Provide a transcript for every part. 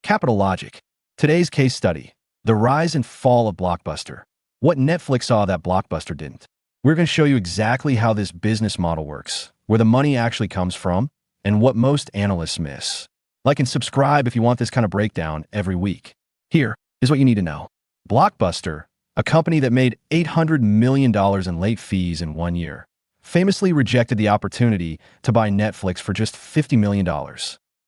Capital Logic. Today's case study, the rise and fall of Blockbuster. What Netflix saw that Blockbuster didn't. We're going to show you exactly how this business model works, where the money actually comes from, and what most analysts miss. Like and subscribe if you want this kind of breakdown every week. Here is what you need to know. Blockbuster, a company that made $800 million in late fees in 1 year, famously rejected the opportunity to buy Netflix for just $50 million.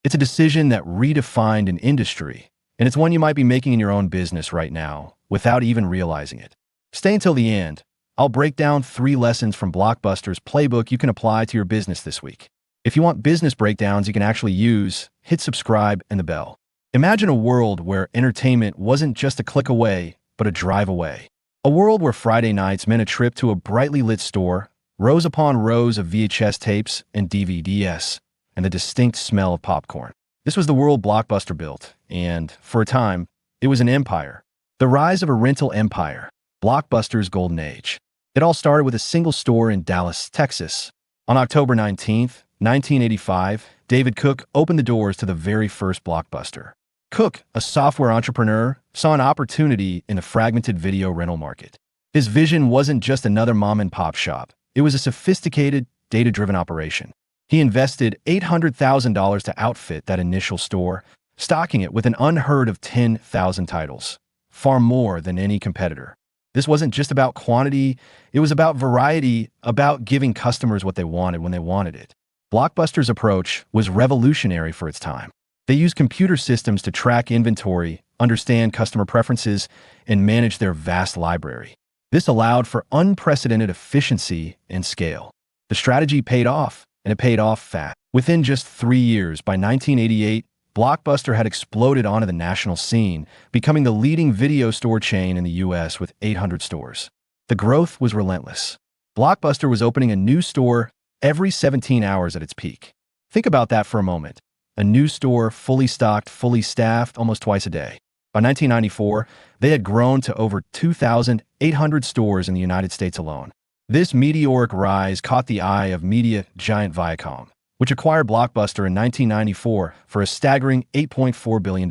It's a decision that redefined an industry, and it's one you might be making in your own business right now without even realizing it. Stay until the end. I'll break down 3 lessons from Blockbuster's playbook you can apply to your business this week. If you want business breakdowns you can actually use, hit subscribe and the bell. Imagine a world where entertainment wasn't just a click away, but a drive away. A world where Friday nights meant a trip to a brightly lit store, rows upon rows of VHS tapes and DVDs, and the distinct smell of popcorn. This was the world Blockbuster built, and, for a time, it was an empire. The rise of a rental empire, Blockbuster's golden age. It all started with a single store in Dallas, Texas. On October 19th, 1985, David Cook opened the doors to the very first Blockbuster. Cook, a software entrepreneur, saw an opportunity in the fragmented video rental market. His vision wasn't just another mom-and-pop shop. It was a sophisticated, data-driven operation. He invested $800,000 to outfit that initial store, stocking it with an unheard of 10,000 titles, far more than any competitor. This wasn't just about quantity, it was about variety, about giving customers what they wanted when they wanted it. Blockbuster's approach was revolutionary for its time. They used computer systems to track inventory, understand customer preferences, and manage their vast library. This allowed for unprecedented efficiency and scale. The strategy paid off, and it paid off fast. Within just 3 years, by 1988, Blockbuster had exploded onto the national scene, becoming the leading video store chain in the U.S. with 800 stores. The growth was relentless. Blockbuster was opening a new store every 17 hours at its peak. Think about that for a moment. A new store, fully stocked, fully staffed, almost twice a day. By 1994, they had grown to over 2,800 stores in the United States alone. This meteoric rise caught the eye of media giant Viacom, which acquired Blockbuster in 1994 for a staggering $8.4 billion.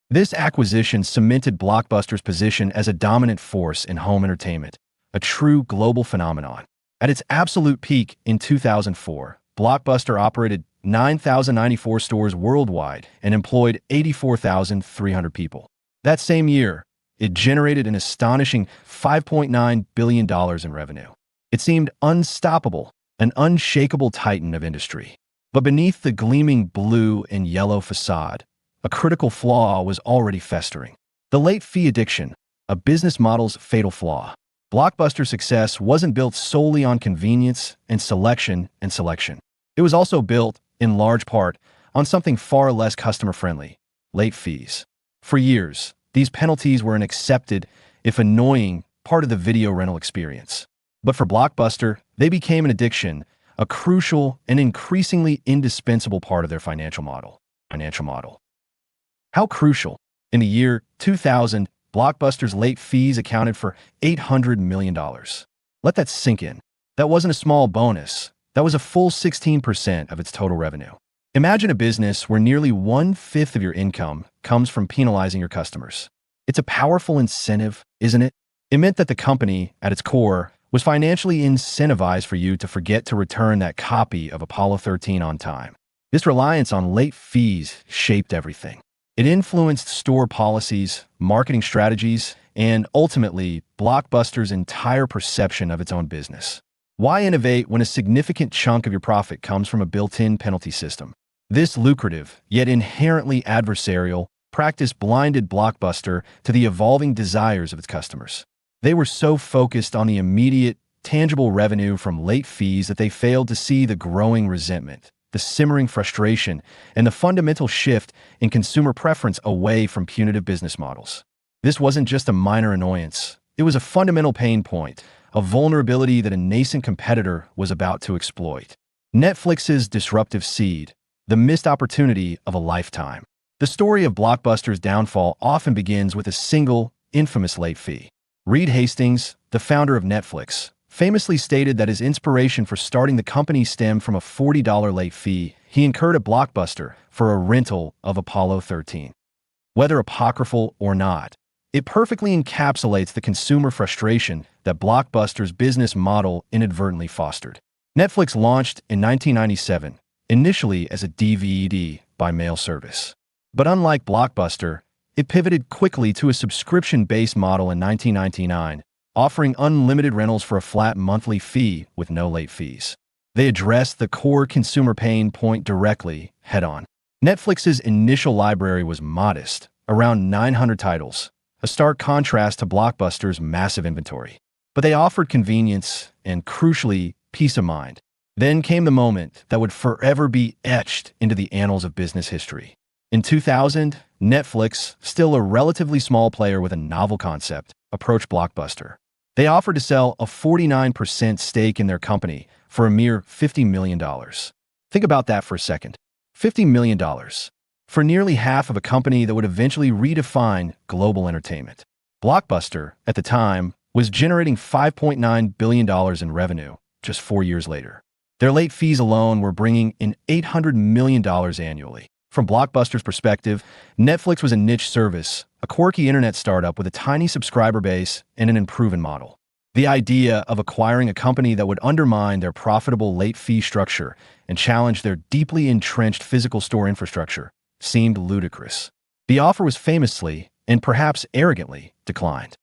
This acquisition cemented Blockbuster's position as a dominant force in home entertainment, a true global phenomenon. At its absolute peak in 2004, Blockbuster operated 9,094 stores worldwide and employed 84,300 people. That same year, it generated an astonishing $5.9 billion in revenue. It seemed unstoppable, an unshakable titan of industry. But beneath the gleaming blue and yellow facade, a critical flaw was already festering. The late fee addiction, a business model's fatal flaw. Blockbuster's success wasn't built solely on convenience and selection. It was also built, in large part, on something far less customer-friendly: late fees. For years, these penalties were an accepted, if annoying, part of the video rental experience. But for Blockbuster, they became an addiction, a crucial and increasingly indispensable part of their financial model. How crucial? In the year 2000, Blockbuster's late fees accounted for $800 million. Let that sink in. That wasn't a small bonus. That was a full 16% of its total revenue. Imagine a business where nearly 1/5 of your income comes from penalizing your customers. It's a powerful incentive, isn't it? It meant that the company, at its core, was financially incentivized for you to forget to return that copy of Apollo 13 on time. This reliance on late fees shaped everything. It influenced store policies, marketing strategies, and ultimately, Blockbuster's entire perception of its own business. Why innovate when a significant chunk of your profit comes from a built-in penalty system? This lucrative, yet inherently adversarial, practice blinded Blockbuster to the evolving desires of its customers. They were so focused on the immediate, tangible revenue from late fees that they failed to see the growing resentment, the simmering frustration, and the fundamental shift in consumer preference away from punitive business models. This wasn't just a minor annoyance. It was a fundamental pain point, a vulnerability that a nascent competitor was about to exploit. Netflix's disruptive seed, the missed opportunity of a lifetime. The story of Blockbuster's downfall often begins with a single, infamous late fee. Reed Hastings, the founder of Netflix, famously stated that his inspiration for starting the company stemmed from a $40 late fee he incurred at Blockbuster for a rental of Apollo 13. Whether apocryphal or not, it perfectly encapsulates the consumer frustration that Blockbuster's business model inadvertently fostered. Netflix launched in 1997, initially as a DVD by mail service. But unlike Blockbuster, it pivoted quickly to a subscription-based model in 1999, offering unlimited rentals for a flat monthly fee with no late fees. They addressed the core consumer pain point directly, head-on. Netflix's initial library was modest, around 900 titles, a stark contrast to Blockbuster's massive inventory. But they offered convenience and, crucially, peace of mind. Then came the moment that would forever be etched into the annals of business history. In 2000, Netflix, still a relatively small player with a novel concept, approached Blockbuster. They offered to sell a 49% stake in their company for a mere $50 million. Think about that for a second. $50 million. For nearly half of a company that would eventually redefine global entertainment. Blockbuster, at the time, was generating $5.9 billion in revenue just 4 years later. Their late fees alone were bringing in $800 million annually. From Blockbuster's perspective, Netflix was a niche service, a quirky internet startup with a tiny subscriber base and an unproven model. The idea of acquiring a company that would undermine their profitable late fee structure and challenge their deeply entrenched physical store infrastructure seemed ludicrous. The offer was famously, and perhaps arrogantly, declined.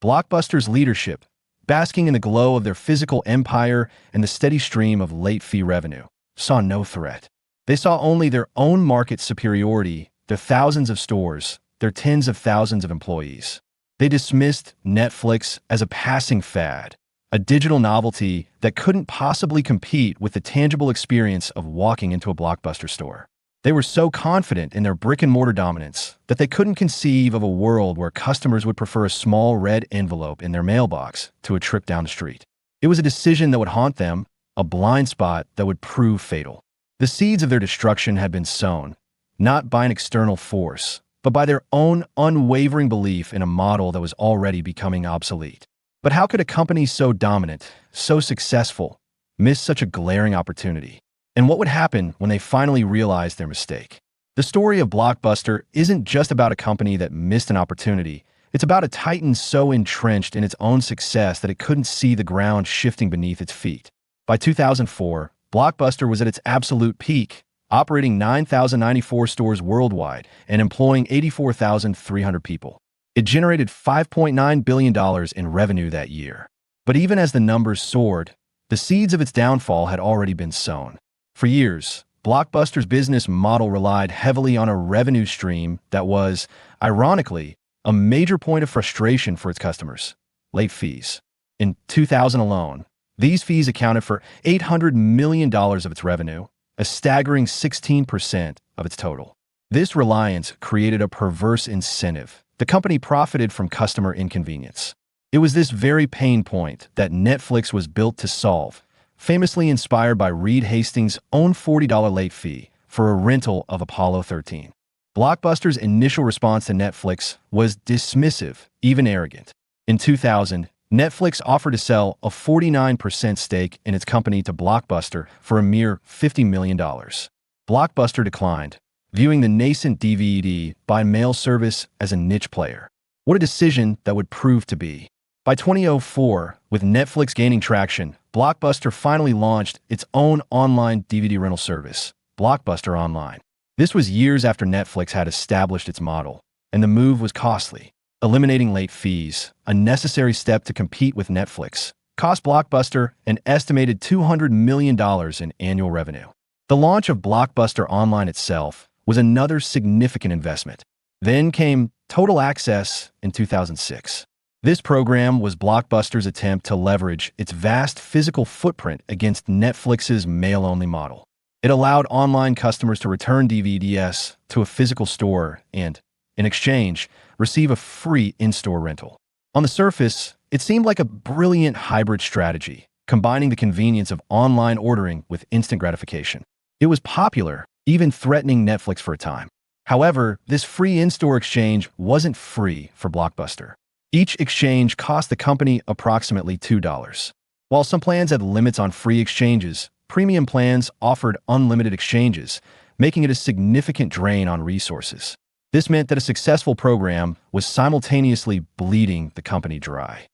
Blockbuster's leadership, basking in the glow of their physical empire and the steady stream of late fee revenue, saw no threat. They saw only their own market superiority, their thousands of stores, their tens of thousands of employees. They dismissed Netflix as a passing fad, a digital novelty that couldn't possibly compete with the tangible experience of walking into a Blockbuster store. They were so confident in their brick-and-mortar dominance that they couldn't conceive of a world where customers would prefer a small red envelope in their mailbox to a trip down the street. It was a decision that would haunt them, a blind spot that would prove fatal. The seeds of their destruction had been sown, not by an external force, but by their own unwavering belief in a model that was already becoming obsolete. But how could a company so dominant, so successful, miss such a glaring opportunity? And what would happen when they finally realized their mistake? The story of Blockbuster isn't just about a company that missed an opportunity. It's about a titan so entrenched in its own success that it couldn't see the ground shifting beneath its feet. By 2004, Blockbuster was at its absolute peak, operating 9,094 stores worldwide and employing 84,300 people. It generated $5.9 billion in revenue that year. But even as the numbers soared, the seeds of its downfall had already been sown. For years, Blockbuster's business model relied heavily on a revenue stream that was, ironically, a major point of frustration for its customers: late fees. In 2000 alone, these fees accounted for $800 million of its revenue, a staggering 16% of its total. This reliance created a perverse incentive. The company profited from customer inconvenience. It was this very pain point that Netflix was built to solve, famously inspired by Reed Hastings' own $40 late fee for a rental of Apollo 13. Blockbuster's initial response to Netflix was dismissive, even arrogant. In 2000, Netflix offered to sell a 49% stake in its company to Blockbuster for a mere $50 million. Blockbuster declined, viewing the nascent DVD by mail service as a niche player. What a decision that would prove to be. By 2004, with Netflix gaining traction, Blockbuster finally launched its own online DVD rental service, Blockbuster Online. This was years after Netflix had established its model, and the move was costly. Eliminating late fees, a necessary step to compete with Netflix, cost Blockbuster an estimated $200 million in annual revenue. The launch of Blockbuster Online itself was another significant investment. Then came Total Access in 2006. This program was Blockbuster's attempt to leverage its vast physical footprint against Netflix's mail-only model. It allowed online customers to return DVDs to a physical store and, in exchange, receive a free in-store rental. On the surface, it seemed like a brilliant hybrid strategy, combining the convenience of online ordering with instant gratification. It was popular, even threatening Netflix for a time. However, this free in-store exchange wasn't free for Blockbuster. Each exchange cost the company approximately $2. While some plans had limits on free exchanges, premium plans offered unlimited exchanges, making it a significant drain on resources. This meant that a successful program was simultaneously bleeding the company dry.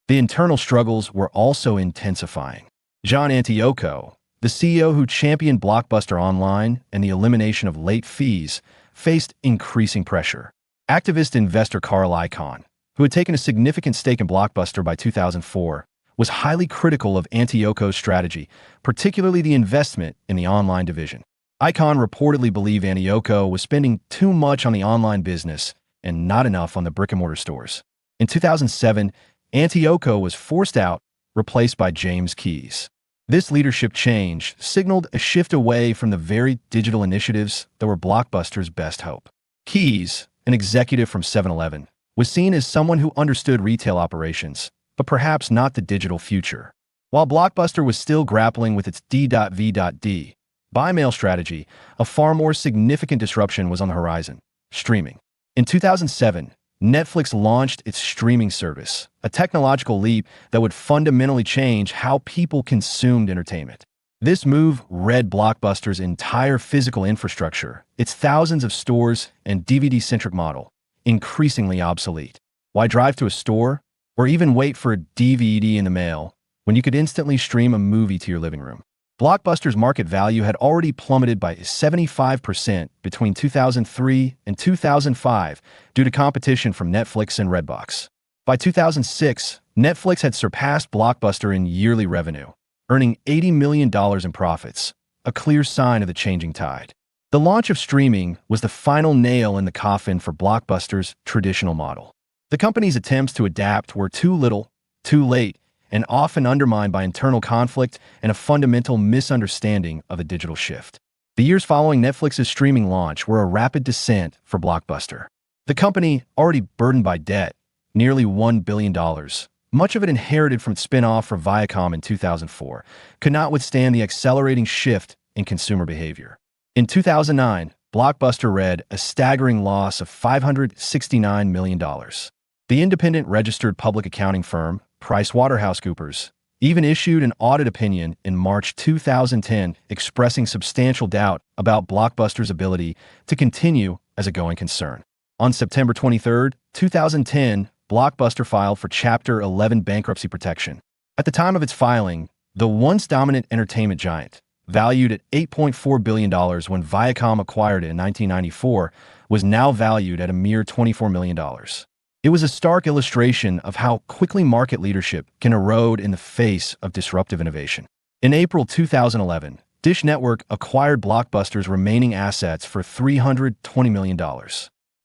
The internal struggles were also intensifying. John Antioco, the CEO who championed Blockbuster Online and the elimination of late fees, faced increasing pressure. Activist investor Carl Icahn, who had taken a significant stake in Blockbuster by 2004, was highly critical of Antioco's strategy, particularly the investment in the online division. Icahn reportedly believed Antioco was spending too much on the online business and not enough on the brick-and-mortar stores. In 2007, Antioco was forced out, replaced by James Keyes. This leadership change signaled a shift away from the very digital initiatives that were Blockbuster's best hope. Keyes, an executive from 7-Eleven, was seen as someone who understood retail operations, but perhaps not the digital future. While Blockbuster was still grappling with its D.V.D. buy-mail strategy, a far more significant disruption was on the horizon: streaming. In 2007, Netflix launched its streaming service, a technological leap that would fundamentally change how people consumed entertainment. This move read Blockbuster's entire physical infrastructure, its thousands of stores and DVD-centric model, increasingly obsolete. Why drive to a store or even wait for a DVD in the mail when you could instantly stream a movie to your living room? Blockbuster's market value had already plummeted by 75% between 2003 and 2005 due to competition from Netflix and Redbox. By 2006, Netflix had surpassed Blockbuster in yearly revenue, earning $80 million in profits, a clear sign of the changing tide. The launch of streaming was the final nail in the coffin for Blockbuster's traditional model. The company's attempts to adapt were too little, too late, and often undermined by internal conflict and a fundamental misunderstanding of the digital shift. The years following Netflix's streaming launch were a rapid descent for Blockbuster. The company, already burdened by debt, nearly $1 billion, much of it inherited from its spin-off from Viacom in 2004, could not withstand the accelerating shift in consumer behavior. In 2009, Blockbuster read a staggering loss of $569 million. The independent registered public accounting firm, PricewaterhouseCoopers, even issued an audit opinion in March 2010 expressing substantial doubt about Blockbuster's ability to continue as a going concern. On September 23, 2010, Blockbuster filed for Chapter 11 bankruptcy protection. At the time of its filing, the once dominant entertainment giant, valued at $8.4 billion when Viacom acquired it in 1994, was now valued at a mere $24 million. It was a stark illustration of how quickly market leadership can erode in the face of disruptive innovation. In April 2011, Dish Network acquired Blockbuster's remaining assets for $320 million.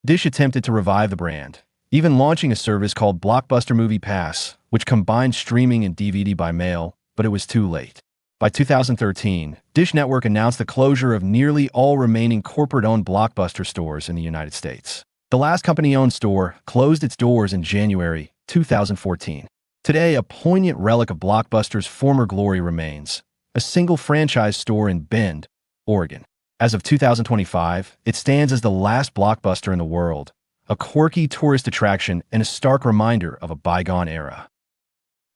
Dish attempted to revive the brand, even launching a service called Blockbuster Movie Pass, which combined streaming and DVD by mail, but it was too late. By 2013, Dish Network announced the closure of nearly all remaining corporate-owned Blockbuster stores in the United States. The last company-owned store closed its doors in January 2014. Today, a poignant relic of Blockbuster's former glory remains: a single franchise store in Bend, Oregon. As of 2025, it stands as the last Blockbuster in the world, a quirky tourist attraction and a stark reminder of a bygone era.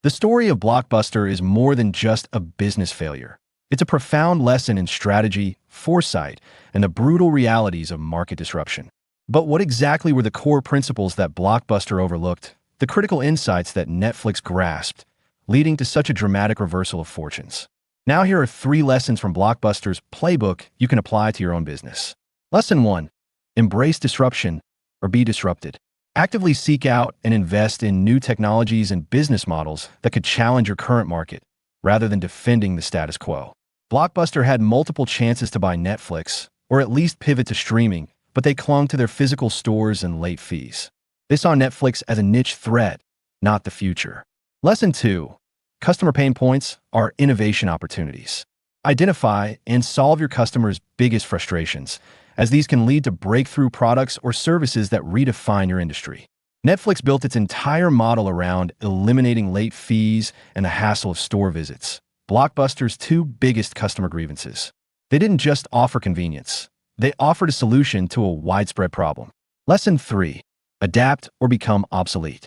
The story of Blockbuster is more than just a business failure. It's a profound lesson in strategy, foresight, and the brutal realities of market disruption. But what exactly were the core principles that Blockbuster overlooked, the critical insights that Netflix grasped, leading to such a dramatic reversal of fortunes? Now here are 3 lessons from Blockbuster's playbook you can apply to your own business. Lesson 1. Embrace disruption or be disrupted. Actively seek out and invest in new technologies and business models that could challenge your current market, rather than defending the status quo. Blockbuster had multiple chances to buy Netflix, or at least pivot to streaming, but they clung to their physical stores and late fees. They saw Netflix as a niche threat, not the future. Lesson 2. Customer pain points are innovation opportunities. Identify and solve your customers' biggest frustrations, as these can lead to breakthrough products or services that redefine your industry. Netflix built its entire model around eliminating late fees and the hassle of store visits, Blockbuster's 2 biggest customer grievances. They didn't just offer convenience. They offered a solution to a widespread problem. Lesson 3. Adapt or become obsolete.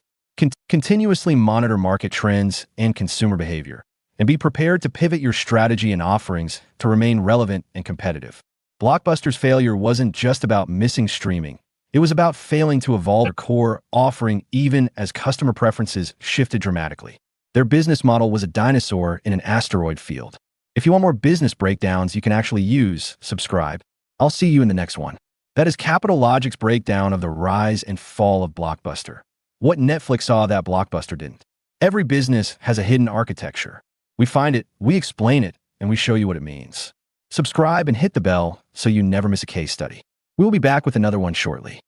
Continuously monitor market trends and consumer behavior, and be prepared to pivot your strategy and offerings to remain relevant and competitive. Blockbuster's failure wasn't just about missing streaming. It was about failing to evolve their core offering even as customer preferences shifted dramatically. Their business model was a dinosaur in an asteroid field. If you want more business breakdowns you can actually use, subscribe. I'll see you in the next one. That is Capital Logic's breakdown of the rise and fall of Blockbuster. What Netflix saw that Blockbuster didn't. Every business has a hidden architecture. We find it, we explain it, and we show you what it means. Subscribe and hit the bell so you never miss a case study. We'll be back with another one shortly.